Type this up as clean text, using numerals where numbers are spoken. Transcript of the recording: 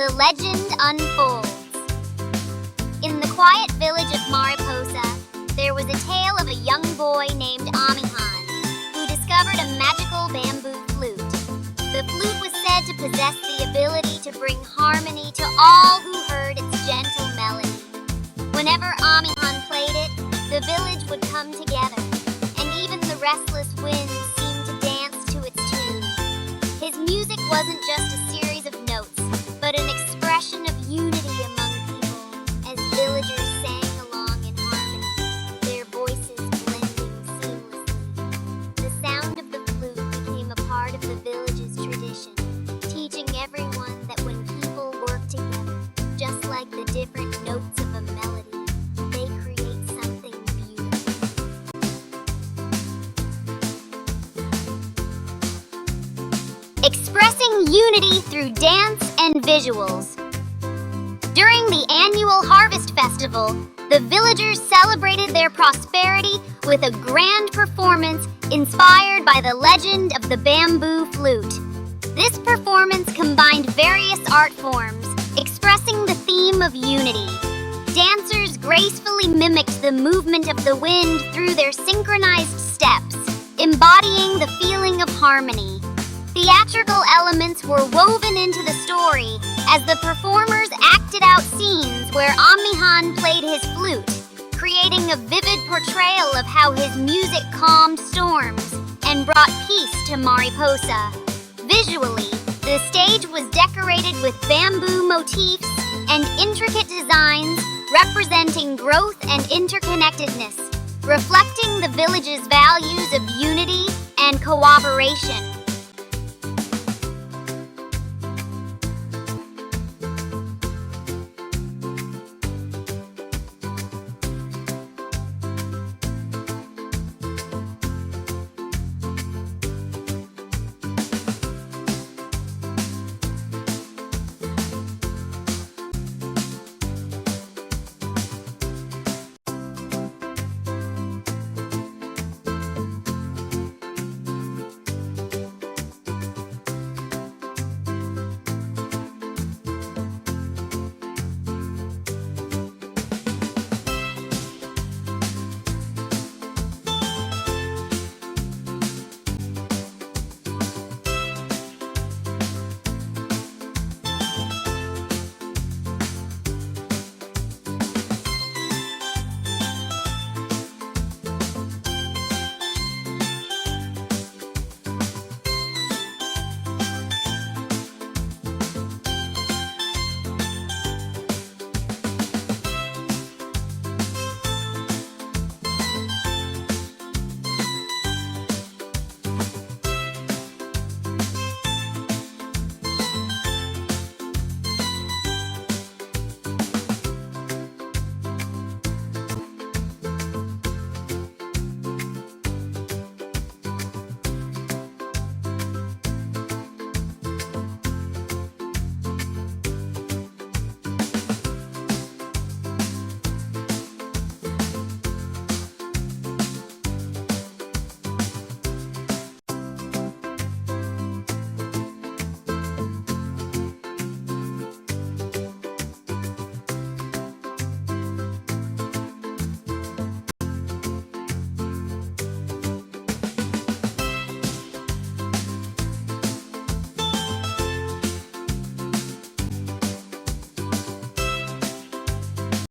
the legend unfolds. In the quiet village of Mariposa, there was a tale of a young boy named Amihan, who discovered a magical bamboo flute. The flute was said to possess the ability to bring harmony to all who heard its gentle melody. Whenever Amihan played it, the village would come together, and even the restless winds seemed to dance to its tune. His music wasn't just a series of notes, but an expression of unity among people, as villagers sang along in harmony, their voices blending seamlessly. The sound of the flute became a part of the village's tradition, teaching everyone that when people work together, just like the different notes of a melody, they create something beautiful. Expressing unity through dance and visuals. During the annual Harvest Festival, the villagers celebrated their prosperity with a grand performance inspired by the legend of the bamboo flute. This performance combined various art forms, expressing the theme of unity. Dancers gracefully mimicked the movement of the wind through their synchronized steps, embodying the feeling of harmony. Theatrical elements were woven into the story as the performers acted out scenes where Amihan played his flute, creating a vivid portrayal of how his music calmed storms and brought peace to Mariposa. Visually, the stage was decorated with bamboo motifs and intricate designs representing growth and interconnectedness, reflecting the village's values of unity and cooperation.